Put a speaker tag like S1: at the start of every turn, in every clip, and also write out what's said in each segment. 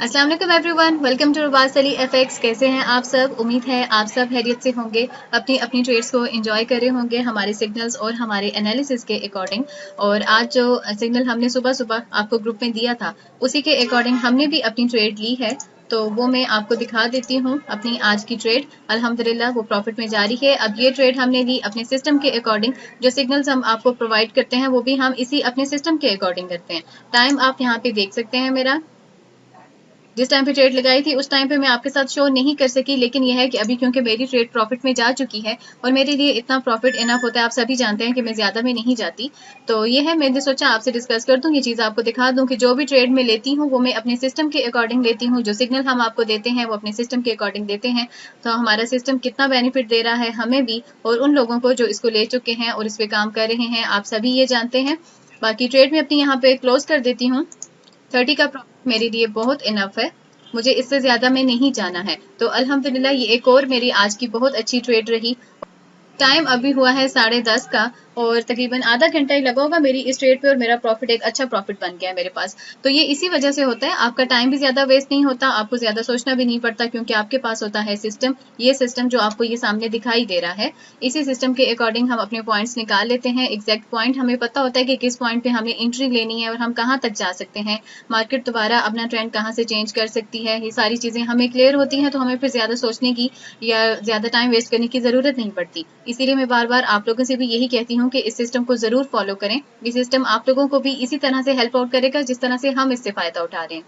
S1: अस्सलाम वालेकुम everyone, welcome to Ruba's Ali FX. कैसे हैं आप सब? उम्मीद है आप सब खैरियत से होंगे, अपनी अपनी ट्रेड्स को एंजॉय कर रहे होंगे हमारे सिग्नल्स और हमारे एनालिसिस के अकॉर्डिंग। और आज जो सिग्नल हमने सुबह सुबह आपको ग्रुप में दिया था उसी के अकॉर्डिंग हमने भी अपनी ट्रेड ली है, तो वो मैं आपको दिखा देती हूँ। अपनी आज की ट्रेड अल्हम्दुलिल्लाह वो प्रॉफिट में जारी है। अब ये ट्रेड हमने ली अपने सिस्टम के अकॉर्डिंग। जो सिग्नल्स हम आपको प्रोवाइड करते हैं वो भी हम इसी अपने सिस्टम के अकॉर्डिंग करते हैं। टाइम आप यहाँ पे देख सकते हैं मेरा, जिस टाइम पे ट्रेड लगाई थी उस टाइम पे मैं आपके साथ शो नहीं कर सकी, लेकिन यह है कि अभी क्योंकि मेरी ट्रेड प्रॉफिट में जा चुकी है और मेरे लिए इतना प्रॉफिट इनफ होता है, आप सभी जानते हैं कि मैं ज्यादा में नहीं जाती, तो ये है मैंने सोचा आपसे डिस्कस कर दूं, ये चीज आपको दिखा दूं कि जो भी ट्रेड में लेती हूँ वो मैं अपने सिस्टम के अकॉर्डिंग लेती हूँ। जो सिग्नल हम आपको देते हैं वो अपने सिस्टम के अकॉर्डिंग देते हैं, तो हमारा सिस्टम कितना बेनिफिट दे रहा है हमें भी और उन लोगों को जो इसको ले चुके हैं और इस पे काम कर रहे हैं, आप सभी ये जानते हैं। बाकी ट्रेड में अपनी यहाँ पे क्लोज कर देती हूँ। 30 का प्रॉफिट मेरे लिए बहुत इनफ है, मुझे इससे ज्यादा में नहीं जाना है। तो अल्हम्दुलिल्लाह ये एक और मेरी आज की बहुत अच्छी ट्रेड रही। टाइम अभी हुआ है 10:30 का और तकरीबन आधा घंटा ही लगा होगा मेरी इस ट्रेड पे और मेरा प्रॉफिट एक अच्छा प्रॉफिट बन गया है मेरे पास। तो ये इसी वजह से होता है, आपका टाइम भी ज्यादा वेस्ट नहीं होता, आपको ज्यादा सोचना भी नहीं पड़ता, क्योंकि आपके पास होता है सिस्टम। ये सिस्टम जो आपको ये सामने दिखाई दे रहा है, इसी सिस्टम के अकॉर्डिंग हम अपने पॉइंट्स निकाल लेते हैं। एग्जैक्ट पॉइंट हमें पता होता है कि किस पॉइंट पे हमें एंट्री लेनी है और हम कहाँ तक जा सकते हैं, मार्केट दोबारा अपना ट्रेंड कहाँ से चेंज कर सकती है, ये सारी चीजें हमें क्लियर होती हैं, तो हमें फिर ज्यादा सोचने की या ज्यादा टाइम वेस्ट करने की जरूरत नहीं पड़ती। इसीलिए मैं बार बार आप लोगों से भी यही कहती हूँ कि इस सिस्टम को जरूर फॉलो करें। ये सिस्टम आप लोगों को भी इसी तरह से हेल्प आउट करेगा जिस तरह से हम इससे फायदा उठा रहे हैं।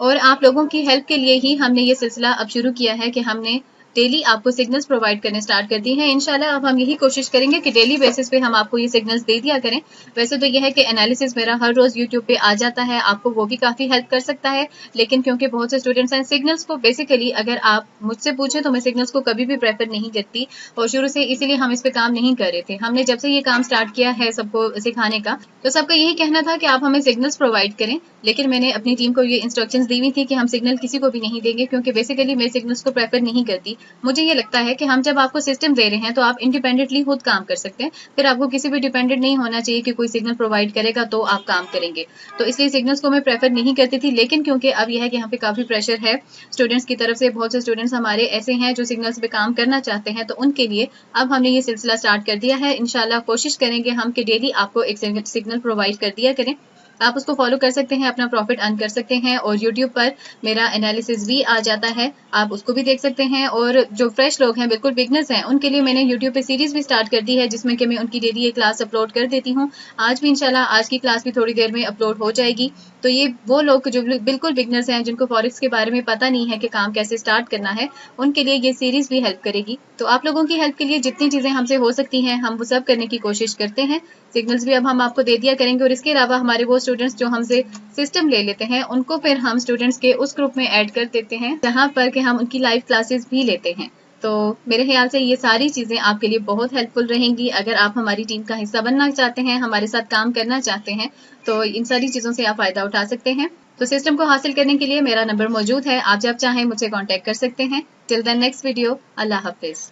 S1: और आप लोगों की हेल्प के लिए ही हमने ये सिलसिला अब शुरू किया है कि हमने डेली आपको सिग्नल्स प्रोवाइड करने स्टार्ट कर दी हैं। इंशाल्लाह अब हम यही कोशिश करेंगे कि डेली बेसिस पे हम आपको ये सिग्नल्स दे दिया करें। वैसे तो यह है कि एनालिसिस मेरा हर रोज यूट्यूब पे आ जाता है, आपको वो भी काफी हेल्प कर सकता है, लेकिन क्योंकि बहुत से स्टूडेंट्स हैं, सिग्नल्स को बेसिकली अगर आप मुझसे पूछे तो मैं सिग्नल्स को कभी भी प्रेफर नहीं करती और शुरू से इसीलिए हम इस पे काम नहीं कर रहे थे। हमने जब से ये काम स्टार्ट किया है सबको सिखाने का, तो सबका यही कहना था कि आप हमें सिग्नल्स प्रोवाइड करें, लेकिन मैंने अपनी टीम को ये इंस्ट्रक्शंस दी हुई थी कि हम सिग्नल किसी को भी नहीं देंगे, क्योंकि बेसिकली मैं सिग्नल्स को प्रेफर नहीं करती। मुझे ये लगता है कि हम जब आपको सिस्टम दे रहे हैं तो आप इंडिपेंडेंटली खुद काम कर सकते हैं, फिर आपको किसी भी डिपेंडेंट नहीं होना चाहिए कि कोई सिग्नल प्रोवाइड करेगा तो आप काम करेंगे। तो इसलिए सिग्नल्स को मैं प्रेफर नहीं करती थी, लेकिन क्योंकि अब यह है कि यहाँ पे काफी प्रेशर है स्टूडेंट्स की तरफ से, बहुत से स्टूडेंट्स हमारे ऐसे हैं जो सिग्नल्स पे काम करना चाहते हैं, तो उनके लिए अब हमने ये सिलसिला स्टार्ट कर दिया है। इंशाल्लाह कोशिश करेंगे हम कि डेली आपको एक सिग्नल प्रोवाइड कर दिया करें, आप उसको फॉलो कर सकते हैं, अपना प्रॉफिट अर्न कर सकते हैं। और यूट्यूब पर मेरा एनालिसिस भी आ जाता है, आप उसको भी देख सकते हैं। और जो फ्रेश लोग हैं, बिल्कुल बिगनर्स हैं, उनके लिए मैंने यूट्यूब पे सीरीज भी स्टार्ट कर दी है, जिसमें कि मैं उनकी डेली ये क्लास अपलोड कर देती हूँ। आज भी इंशाल्लाह आज की क्लास भी थोड़ी देर में अपलोड हो जाएगी। तो ये वो लोग जो बिल्कुल बिगनर्स हैं, जिनको फॉरेक्स के बारे में पता नहीं है कि काम कैसे स्टार्ट करना है, उनके लिए ये सीरीज भी हेल्प करेगी। तो आप लोगों की हेल्प के लिए जितनी चीजें हमसे हो सकती हैं हम वो सब करने की कोशिश करते हैं। सिग्नल्स भी अब हम आपको दे दिया करेंगे, और इसके अलावा हमारे वो स्टूडेंट्स जो हमसे सिस्टम ले लेते हैं उनको फिर हम स्टूडेंट्स के उस ग्रुप में ऐड कर देते हैं जहां पर कि हम उनकी लाइव क्लासेस भी लेते हैं। तो मेरे ख्याल से ये सारी चीजें आपके लिए बहुत हेल्पफुल रहेंगी। अगर आप हमारी टीम का हिस्सा बनना चाहते हैं, हमारे साथ काम करना चाहते हैं, तो इन सारी चीजों से आप फायदा उठा सकते हैं। तो सिस्टम को हासिल करने के लिए मेरा नंबर मौजूद है, आप जब चाहें मुझसे कांटेक्ट कर सकते हैं। टिल देन नेक्स्ट वीडियो, अल्लाह हाफिज।